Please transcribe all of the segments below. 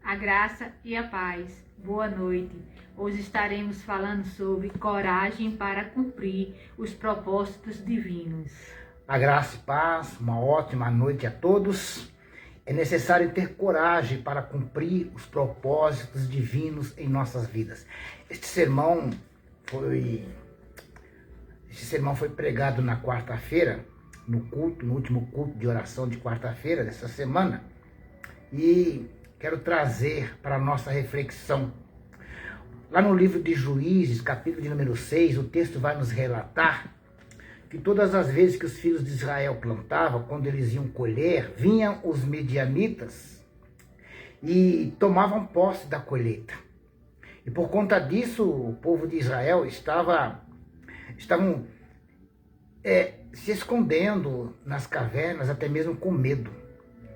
A graça e a paz. Boa noite. Hoje estaremos falando sobre coragem para cumprir os propósitos divinos. A graça e paz, uma ótima noite a todos. É necessário ter coragem para cumprir os propósitos divinos em nossas vidas. Este sermão foi pregado na quarta-feira, no último culto de oração de quarta-feira dessa semana. E quero trazer para a nossa reflexão. Lá no livro de Juízes, capítulo de número 6, o texto vai nos relatar que todas as vezes que os filhos de Israel plantavam, quando eles iam colher, vinham os midianitas e tomavam posse da colheita. E por conta disso, o povo de Israel estavam se escondendo nas cavernas, até mesmo com medo.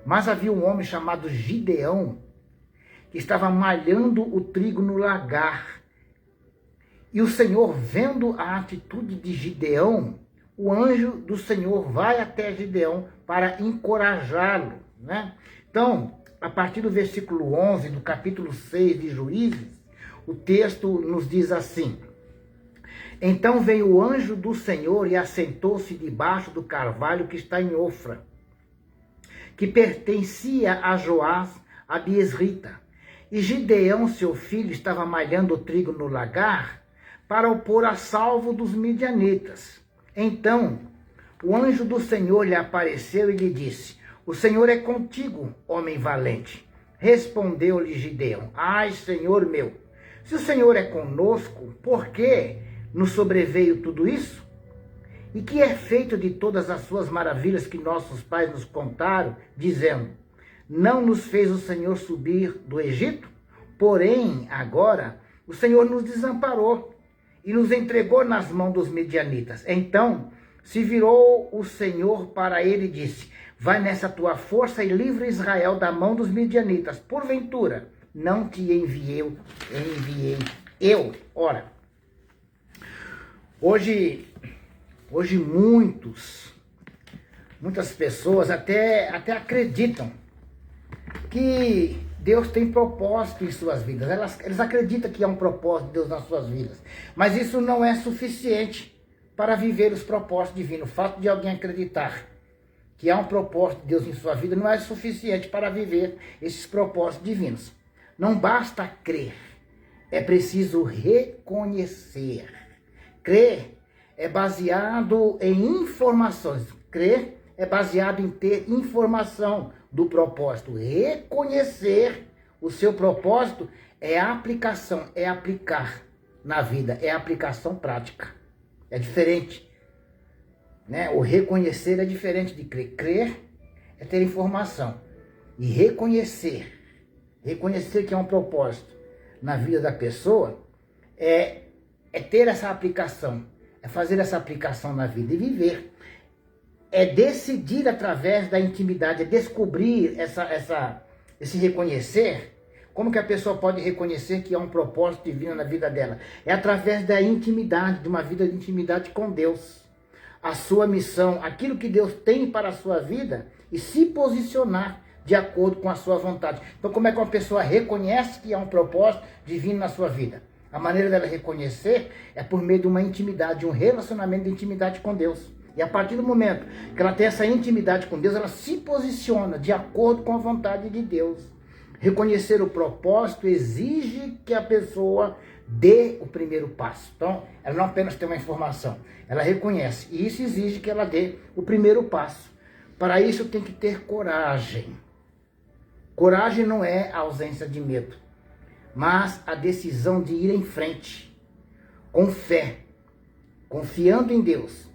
Mas havia um homem chamado Gideão, que estava malhando o trigo no lagar. E o Senhor, vendo a atitude de Gideão, o anjo do Senhor vai até Gideão para encorajá-lo, né? Então, a partir do versículo 11 do capítulo 6 de Juízes, o texto nos diz assim: Então veio o anjo do Senhor e assentou-se debaixo do carvalho que está em Ofra, que pertencia a Joás, a Biesrita. E Gideão, seu filho, estava malhando o trigo no lagar para o pôr a salvo dos midianitas. Então, o anjo do Senhor lhe apareceu e lhe disse: O Senhor é contigo, homem valente. Respondeu-lhe Gideão: Ai, Senhor meu, se o Senhor é conosco, por que nos sobreveio tudo isso? E que é feito de todas as suas maravilhas que nossos pais nos contaram, dizendo: Não nos fez o Senhor subir do Egito? Porém, agora, o Senhor nos desamparou e nos entregou nas mãos dos midianitas. Então se virou o Senhor para ele e disse: Vai nessa tua força e livra Israel da mão dos midianitas. Porventura, não te enviei eu. Ora, hoje muitas pessoas até acreditam que Deus tem propósito em suas vidas. Eles acreditam que há um propósito de Deus nas suas vidas. Mas isso não é suficiente para viver os propósitos divinos. O fato de alguém acreditar que há um propósito de Deus em sua vida não é suficiente para viver esses propósitos divinos. Não basta crer, é preciso reconhecer. Crer é baseado em informações. Crer é baseado em ter informação do propósito. Reconhecer o seu propósito é a aplicação, é aplicar na vida, é a aplicação prática. É diferente, né? O reconhecer é diferente de crer. Crer é ter informação. E reconhecer que é um propósito na vida da pessoa, é ter essa aplicação, é fazer essa aplicação na vida e viver. É decidir através da intimidade, é descobrir esse reconhecer. Como que a pessoa pode reconhecer que há um propósito divino na vida dela? É através da intimidade, de uma vida de intimidade com Deus. A sua missão, aquilo que Deus tem para a sua vida e se posicionar de acordo com a sua vontade. Então, como é que uma pessoa reconhece que há um propósito divino na sua vida? A maneira dela reconhecer é por meio de uma intimidade, um relacionamento de intimidade com Deus. E a partir do momento que ela tem essa intimidade com Deus, ela se posiciona de acordo com a vontade de Deus. Reconhecer o propósito exige que a pessoa dê o primeiro passo. Então, ela não apenas tem uma informação, ela reconhece. E isso exige que ela dê o primeiro passo. Para isso tem que ter coragem. Coragem não é a ausência de medo, mas a decisão de ir em frente, com fé, confiando em Deus.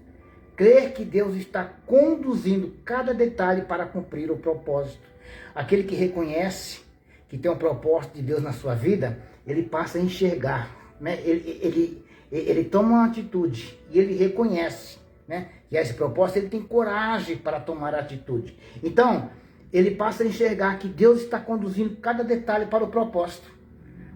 Crer que Deus está conduzindo cada detalhe para cumprir o propósito. Aquele que reconhece que tem um propósito de Deus na sua vida, ele passa a enxergar, né? Ele toma uma atitude e ele reconhece, né? Que esse propósito, ele tem coragem para tomar a atitude. Então, ele passa a enxergar que Deus está conduzindo cada detalhe para o propósito.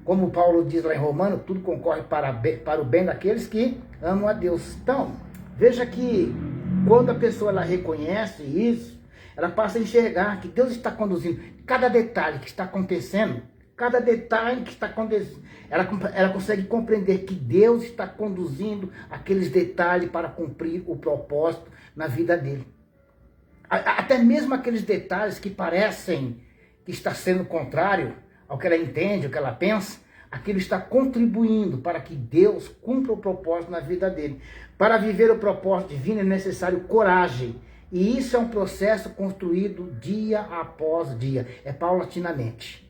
Como Paulo diz lá em Romanos, tudo concorre para o bem daqueles que amam a Deus. Então, veja que quando a pessoa ela reconhece isso, ela passa a enxergar que Deus está conduzindo cada detalhe que está acontecendo, cada detalhe que está acontecendo. Ela consegue compreender que Deus está conduzindo aqueles detalhes para cumprir o propósito na vida dele. Até mesmo aqueles detalhes que parecem que está sendo contrário ao que ela entende, ao que ela pensa, aquilo está contribuindo para que Deus cumpra o propósito na vida dele. Para viver o propósito divino é necessário coragem. E isso é um processo construído dia após dia, é paulatinamente.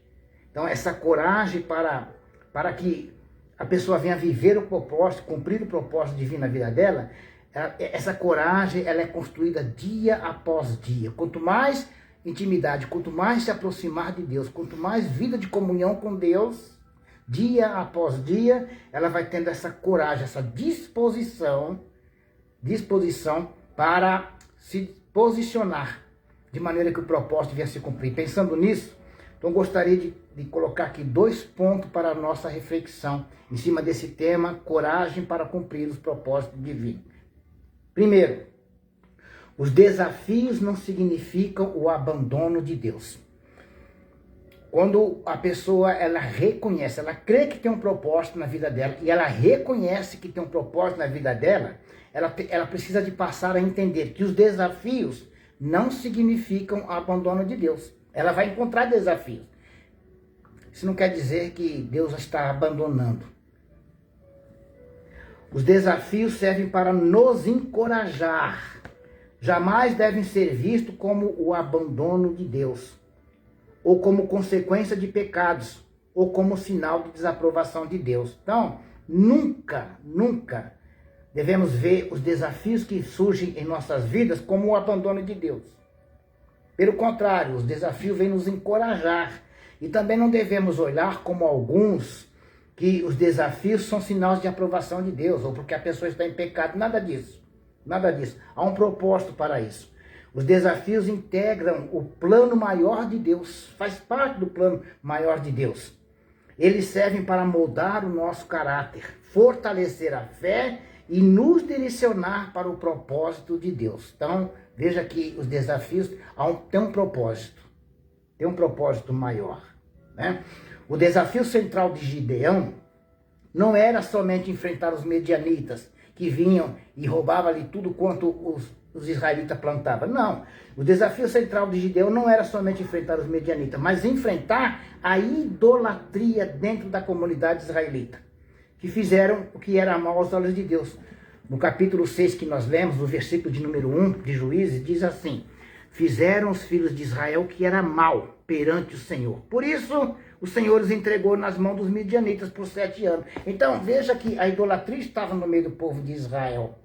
Então essa coragem para que a pessoa venha viver o propósito, cumprir o propósito divino na vida dela, essa coragem ela é construída dia após dia. Quanto mais intimidade, quanto mais se aproximar de Deus, quanto mais vida de comunhão com Deus, dia após dia, ela vai tendo essa coragem, essa disposição para se posicionar de maneira que o propósito venha se cumprir. Pensando nisso, então gostaria de colocar aqui 2 pontos para a nossa reflexão em cima desse tema, coragem para cumprir os propósitos divinos. Primeiro, os desafios não significam o abandono de Deus. Quando a pessoa, ela reconhece, ela crê que tem um propósito na vida dela, e ela reconhece que tem um propósito na vida dela, ela precisa de passar a entender que os desafios não significam o abandono de Deus. Ela vai encontrar desafios. Isso não quer dizer que Deus a está abandonando. Os desafios servem para nos encorajar. Jamais devem ser vistos como o abandono de Deus, ou como consequência de pecados, ou como sinal de desaprovação de Deus. Então, nunca devemos ver os desafios que surgem em nossas vidas como o abandono de Deus. Pelo contrário, os desafios vêm nos encorajar. E também não devemos olhar como alguns que os desafios são sinais de aprovação de Deus, ou porque a pessoa está em pecado. Nada disso. Nada disso. Há um propósito para isso. Os desafios integram o plano maior de Deus. Faz parte do plano maior de Deus. Eles servem para moldar o nosso caráter, fortalecer a fé e nos direcionar para o propósito de Deus. Então, veja que os desafios têm um propósito. Tem um propósito maior, né? O desafio central de Gideão não era somente enfrentar os medianitas, que vinham e roubavam ali tudo quanto os israelitas plantavam. Não. O desafio central de Gideão não era somente enfrentar os medianitas, mas enfrentar a idolatria dentro da comunidade israelita, que fizeram o que era mal aos olhos de Deus. No capítulo 6 que nós lemos, no versículo de número 1 de Juízes, diz assim: fizeram os filhos de Israel o que era mal perante o Senhor. Por isso, o Senhor os entregou nas mãos dos midianitas por 7 anos. Então, veja que a idolatria estava no meio do povo de Israel.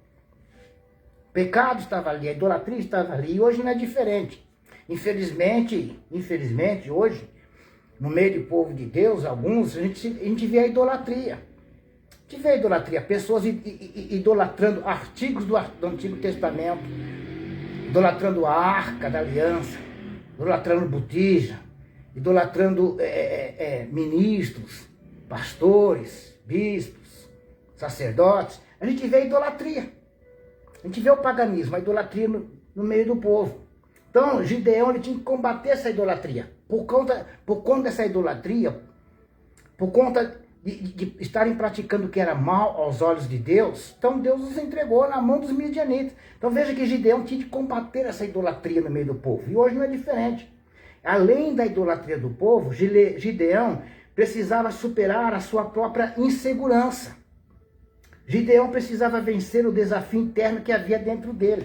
O pecado estava ali, a idolatria estava ali, e hoje não é diferente. Infelizmente, hoje, no meio do povo de Deus, alguns, a gente vê a idolatria. A gente vê a idolatria, pessoas idolatrando artigos do Antigo Testamento, idolatrando a Arca da Aliança, idolatrando botija, idolatrando ministros, pastores, bispos, sacerdotes. A gente vê a idolatria. A gente vê o paganismo, a idolatria no meio do povo. Então, Gideão ele tinha que combater essa idolatria. Por conta dessa idolatria, por conta de estarem praticando o que era mal aos olhos de Deus, então Deus os entregou na mão dos midianitas. Então veja que Gideão tinha que combater essa idolatria no meio do povo. E hoje não é diferente. Além da idolatria do povo, Gideão precisava superar a sua própria insegurança. Gideão precisava vencer o desafio interno que havia dentro dele.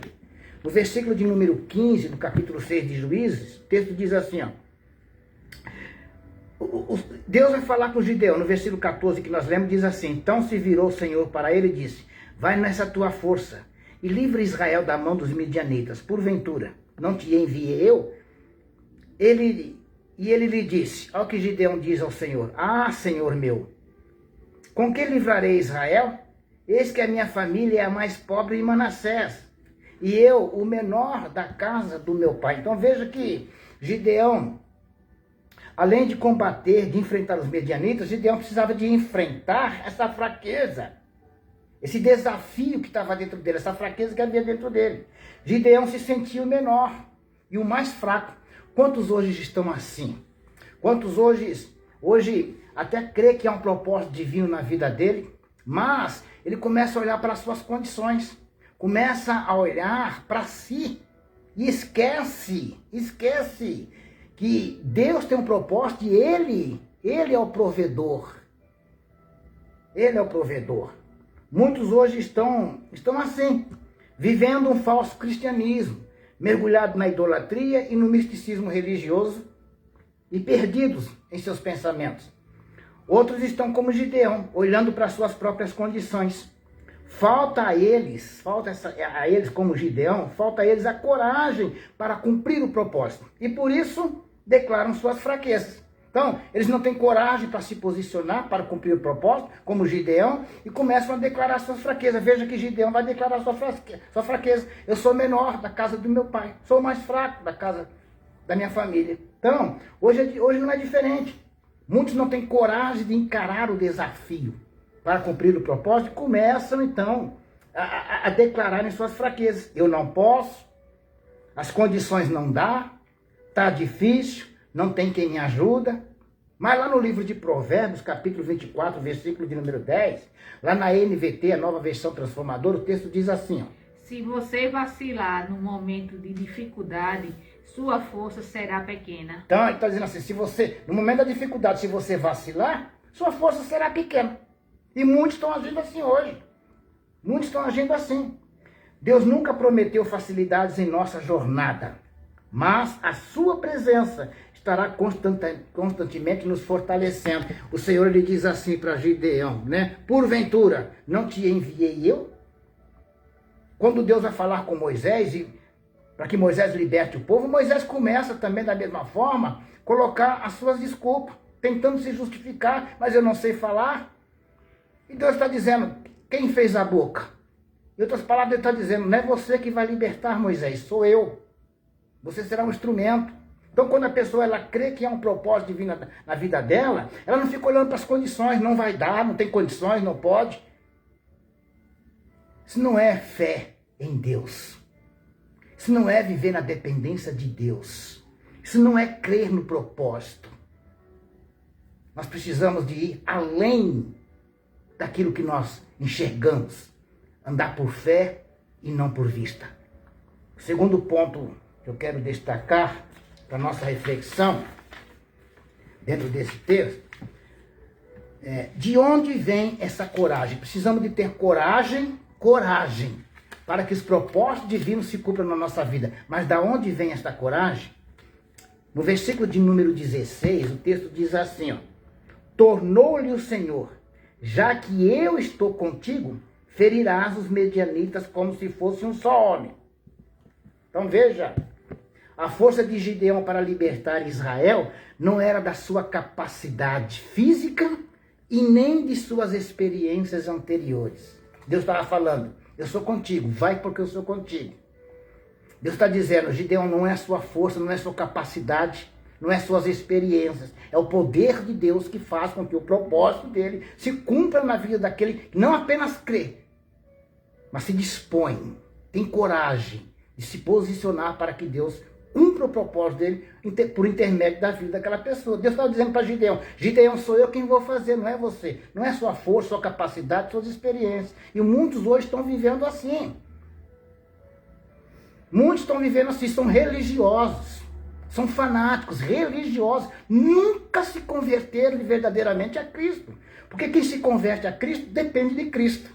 No versículo de número 15, do capítulo 6 de Juízes, o texto diz assim, ó. Deus vai falar com Gideão, no versículo 14 que nós lemos, diz assim: então se virou o Senhor para ele e disse: vai nessa tua força e livra Israel da mão dos midianitas. Porventura, não te enviei eu? Ele lhe disse, ao que Gideão diz ao Senhor: ah, Senhor meu, com que livrarei Israel? Eis que a minha família é a mais pobre de Manassés, e eu, o menor da casa do meu pai. Então veja que Gideão, além de combater, de enfrentar os medianitas, Gideão precisava de enfrentar essa fraqueza, esse desafio que estava dentro dele, essa fraqueza que havia dentro dele. Gideão se sentia o menor e o mais fraco. Quantos hoje estão assim? Quantos hoje hoje até crê que há um propósito divino na vida dele, mas ele começa a olhar para as suas condições, começa a olhar para si e esquece que Deus tem um propósito e ele é o provedor. Ele é o provedor. Muitos hoje estão assim, vivendo um falso cristianismo, mergulhado na idolatria e no misticismo religioso e perdidos em seus pensamentos. Outros estão como Gideão, olhando para suas próprias condições. Falta a eles como Gideão, falta a eles a coragem para cumprir o propósito. E por isso declaram suas fraquezas. Então, eles não têm coragem para se posicionar, para cumprir o propósito, como Gideão, e começam a declarar suas fraquezas. Veja que Gideão vai declarar sua fraqueza. Eu sou menor da casa do meu pai, sou o mais fraco da casa da minha família. Então, hoje não é diferente. Muitos não têm coragem de encarar o desafio para cumprir o propósito e começam, então, a declararem suas fraquezas. Eu não posso, as condições não dão, está difícil, não tem quem me ajuda. Mas lá no livro de Provérbios, capítulo 24, versículo de número 10, lá na NVT, a nova versão transformadora, o texto diz assim, ó. Se você vacilar no momento de dificuldade, sua força será pequena. Então, ele está dizendo assim, no momento da dificuldade, se você vacilar, sua força será pequena. E muitos estão agindo assim hoje. Muitos estão agindo assim. Deus nunca prometeu facilidades em nossa jornada, mas a sua presença estará constantemente nos fortalecendo. O Senhor lhe diz assim para Gideão, né? Porventura, não te enviei eu? Quando Deus vai falar com Moisés, para que Moisés liberte o povo, Moisés começa também da mesma forma, colocar as suas desculpas, tentando se justificar, mas eu não sei falar. E Deus está dizendo, quem fez a boca? Em outras palavras, Ele está dizendo, não é você que vai libertar Moisés, sou eu. Você será um instrumento. Então, quando a pessoa ela crê que há um propósito divino na vida dela, ela não fica olhando para as condições, não vai dar, não tem condições, não pode. Isso não é fé em Deus. Isso não é viver na dependência de Deus. Isso não é crer no propósito. Nós precisamos de ir além daquilo que nós enxergamos. Andar por fé e não por vista. O segundo ponto que eu quero destacar para a nossa reflexão, dentro desse texto, de onde vem essa coragem? Precisamos de ter coragem, para que os propósitos divinos se cumpram na nossa vida. Mas da onde vem essa coragem? No versículo de número 16, o texto diz assim, ó, tornou-lhe o Senhor, já que eu estou contigo, ferirás os medianitas como se fosse um só homem. Então veja, a força de Gideão para libertar Israel não era da sua capacidade física e nem de suas experiências anteriores. Deus estava falando, eu sou contigo, vai porque eu sou contigo. Deus está dizendo, Gideão, não é a sua força, não é a sua capacidade, não é as suas experiências. É o poder de Deus que faz com que o propósito dele se cumpra na vida daquele que não apenas crê, mas se dispõe, tem coragem de se posicionar para que Deus cumpra o propósito dele por intermédio da vida daquela pessoa. Deus estava dizendo para Gideão, Gideão, sou eu quem vou fazer, não é você. Não é sua força, sua capacidade, suas experiências. E muitos hoje estão vivendo assim. Muitos estão vivendo assim, são religiosos, são fanáticos, religiosos, nunca se converteram verdadeiramente a Cristo. Porque quem se converte a Cristo depende de Cristo.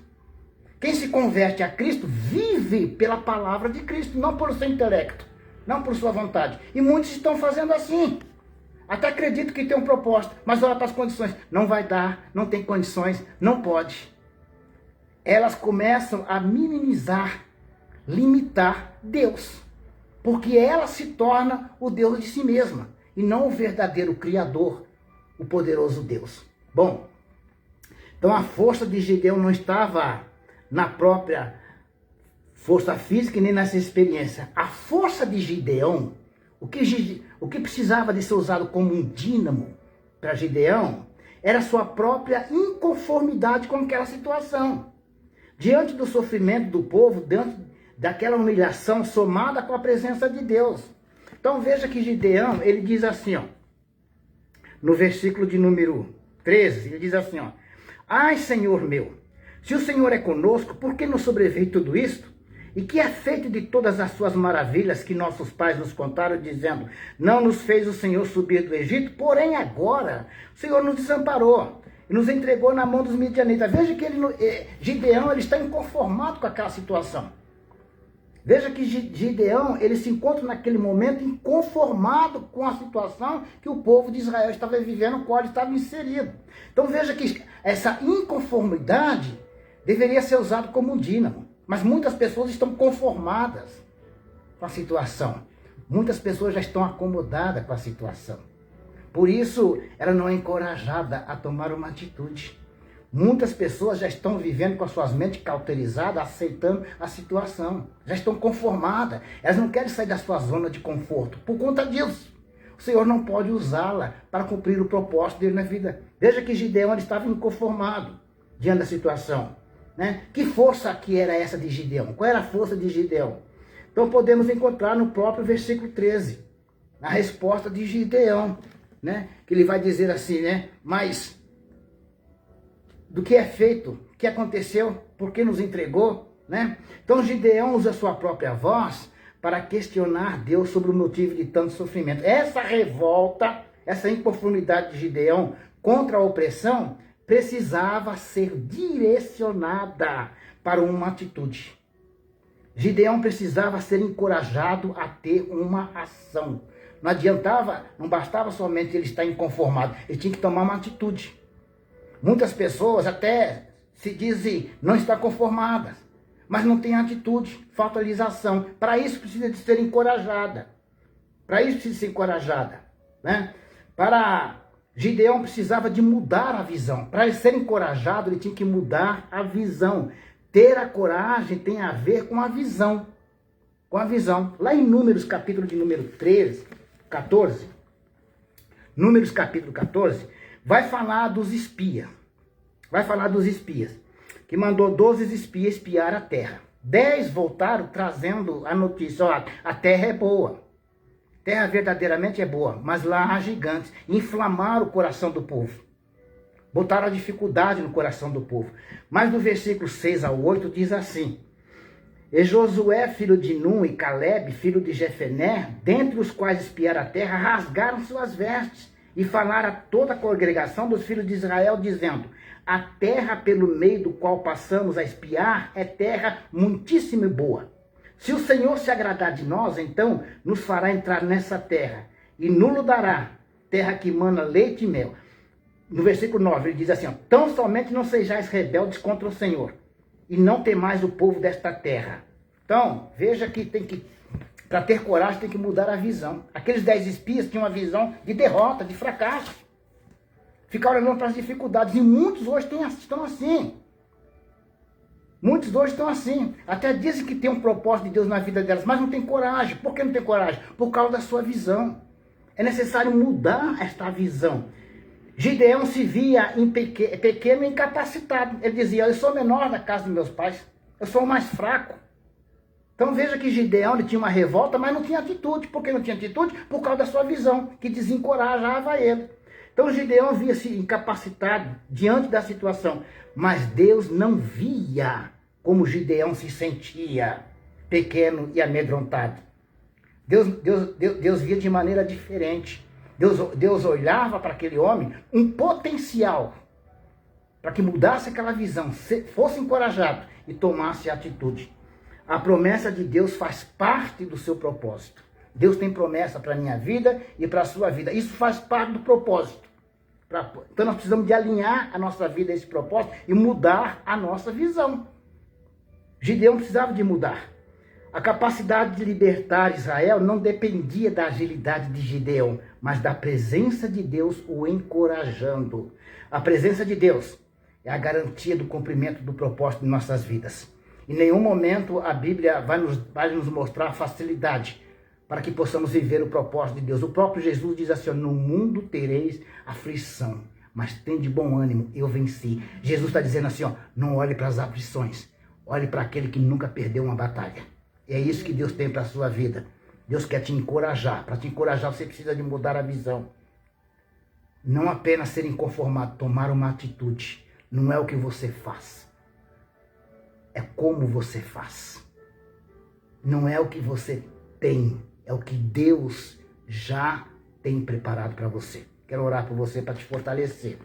Quem se converte a Cristo vive pela palavra de Cristo, não por seu intelecto, não por sua vontade. E muitos estão fazendo assim. Até acredito que tem um propósito, mas olha para as condições. Não vai dar, não tem condições, não pode. Elas começam a minimizar, limitar Deus. Porque ela se torna o Deus de si mesma, e não o verdadeiro Criador, o poderoso Deus. Bom, então a força de Gideão não estava na própria força física e nem nessa experiência. A força de Gideão, o que precisava de ser usado como um dínamo para Gideão, era a sua própria inconformidade com aquela situação. Diante do sofrimento do povo, diante daquela humilhação somada com a presença de Deus. Então veja que Gideão, ele diz assim, ó, no versículo de número 13, ele diz assim, ó: ai, Senhor meu, se o Senhor é conosco, por que nos sobreveio tudo isto? E que é feito de todas as suas maravilhas que nossos pais nos contaram, dizendo, não nos fez o Senhor subir do Egito, porém agora o Senhor nos desamparou e nos entregou na mão dos midianitas. Veja que Gideão ele está inconformado com aquela situação. Veja que Gideão ele se encontra naquele momento inconformado com a situação que o povo de Israel estava vivendo, no qual ele estava inserido. Então veja que essa inconformidade deveria ser usada como um dínamo. Mas muitas pessoas estão conformadas com a situação. Muitas pessoas já estão acomodadas com a situação. Por isso, ela não é encorajada a tomar uma atitude. Muitas pessoas já estão vivendo com as suas mentes cauterizadas, aceitando a situação. Já estão conformadas. Elas não querem sair da sua zona de conforto. Por conta disso, o Senhor não pode usá-la para cumprir o propósito dele na vida. Veja que Gideão ele estava inconformado diante da situação. Né? Que força que era essa de Gideão? Qual era a força de Gideão? Então podemos encontrar no próprio versículo 13, a resposta de Gideão, né? Que ele vai dizer assim, né? Mas do que é feito, o que aconteceu, por que nos entregou, né? Então Gideão usa a sua própria voz para questionar Deus sobre o motivo de tanto sofrimento. Essa revolta, essa inconformidade de Gideão contra a opressão precisava ser direcionada para uma atitude. Gideão precisava ser encorajado a ter uma ação. Não adiantava, não bastava somente ele estar inconformado, ele tinha que tomar uma atitude. Muitas pessoas até se dizem não estar conformadas, mas não têm atitude, falta-lhes ação. Para isso precisa de ser encorajada. Para isso precisa ser encorajada, né? Gideão precisava de mudar a visão. Para ele ser encorajado, ele tinha que mudar a visão. Ter a coragem tem a ver com a visão. Com a visão. Lá em Números, capítulo de número 14, Números, capítulo 14, vai falar dos espias. Vai falar dos espias. Que mandou 12 espias espiar a terra. 10 voltaram trazendo a notícia, ó, a terra é boa. Terra verdadeiramente é boa, mas lá há gigantes. Inflamaram o coração do povo. Botaram a dificuldade no coração do povo. Mas do versículo 6 ao 8 diz assim: e Josué, filho de Num, e Caleb, filho de Jefené, dentre os quais espiaram a terra, rasgaram suas vestes e falaram a toda a congregação dos filhos de Israel, dizendo: a terra pelo meio do qual passamos a espiar é terra muitíssimo boa. Se o Senhor se agradar de nós, então nos fará entrar nessa terra e nulo dará, terra que mana leite e mel. No versículo 9 ele diz assim, ó, tão somente não sejais rebeldes contra o Senhor e não temais o povo desta terra. Então, veja que para ter coragem tem que mudar a visão. Aqueles 10 espias tinham uma visão de derrota, de fracasso. Ficaram olhando para as dificuldades e muitos hoje estão assim. Muitos hoje estão assim, até dizem que tem um propósito de Deus na vida delas, mas não tem coragem. Por que não tem coragem? Por causa da sua visão. É necessário mudar esta visão. Gideão se via pequeno e incapacitado. Ele dizia, eu sou menor da casa dos meus pais, eu sou o mais fraco. Então veja que Gideão ele tinha uma revolta, mas não tinha atitude. Por que não tinha atitude? Por causa da sua visão, que desencorajava ele. Então Gideão via-se incapacitado diante da situação, mas Deus não via como Gideão se sentia pequeno e amedrontado. Deus via de maneira diferente. Deus olhava para aquele homem um potencial para que mudasse aquela visão, fosse encorajado e tomasse atitude. A promessa de Deus faz parte do seu propósito. Deus tem promessa para a minha vida e para a sua vida. Isso faz parte do propósito. Então nós precisamos de alinhar a nossa vida a esse propósito e mudar a nossa visão. Gideão precisava de mudar. A capacidade de libertar Israel não dependia da agilidade de Gideão, mas da presença de Deus o encorajando. A presença de Deus é a garantia do cumprimento do propósito de nossas vidas. Em nenhum momento a Bíblia vai nos mostrar facilidade para que possamos viver o propósito de Deus. O próprio Jesus diz assim, no mundo tereis aflição, mas tende bom ânimo, eu venci. Jesus está dizendo assim, ó, não olhe para as aflições, olhe para aquele que nunca perdeu uma batalha. E é isso que Deus tem para a sua vida. Deus quer te encorajar. Para te encorajar você precisa de mudar a visão. não apenas ser inconformado, tomar uma atitude. Não é o que você faz, é como você faz. Não é o que você tem, é o que Deus já tem preparado para você. Quero orar por você para te fortalecer.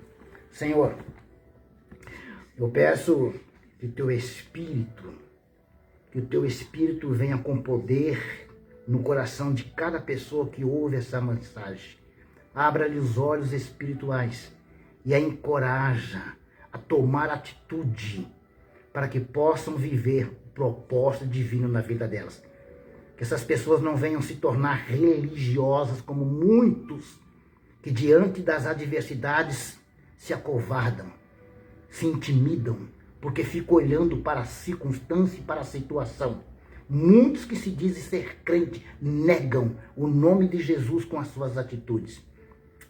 Senhor, eu peço que o teu Espírito venha com poder no coração de cada pessoa que ouve essa mensagem. Abra-lhe os olhos espirituais e a encoraja a tomar atitude para que possam viver o propósito divino na vida delas. Que essas pessoas não venham se tornar religiosas como muitos que diante das adversidades se acovardam, se intimidam, porque ficam olhando para a circunstância e para a situação. Muitos que se dizem ser crente negam o nome de Jesus com as suas atitudes.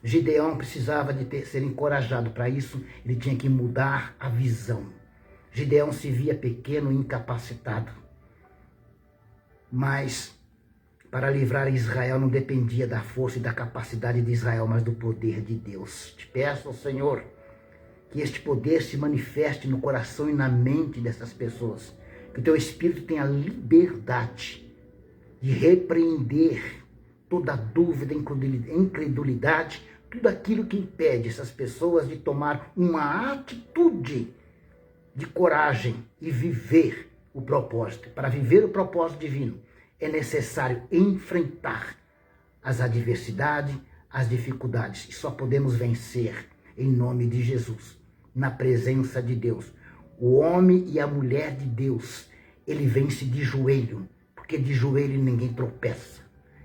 Gideão precisava de ser encorajado. Para isso, ele tinha que mudar a visão. Gideão se via pequeno e incapacitado. Mas para livrar Israel não dependia da força e da capacidade de Israel, mas do poder de Deus. Te peço, Senhor, que este poder se manifeste no coração e na mente dessas pessoas. Que o teu Espírito tenha liberdade de repreender toda dúvida, incredulidade, tudo aquilo que impede essas pessoas de tomar uma atitude de coragem e viver o propósito. Para viver o propósito divino, é necessário enfrentar as adversidades, as dificuldades. E só podemos vencer em nome de Jesus, na presença de Deus. O homem e a mulher de Deus, ele vence de joelho, porque de joelho ninguém tropeça.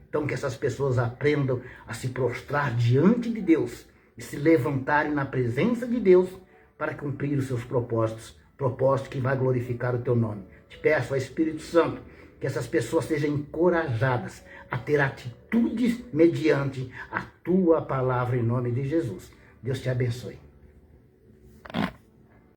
Então que essas pessoas aprendam a se prostrar diante de Deus e se levantarem na presença de Deus para cumprir os seus propósitos, propósito que vai glorificar o teu nome. Te peço, ó Espírito Santo, que essas pessoas sejam encorajadas a ter atitudes mediante a tua palavra em nome de Jesus. Deus te abençoe.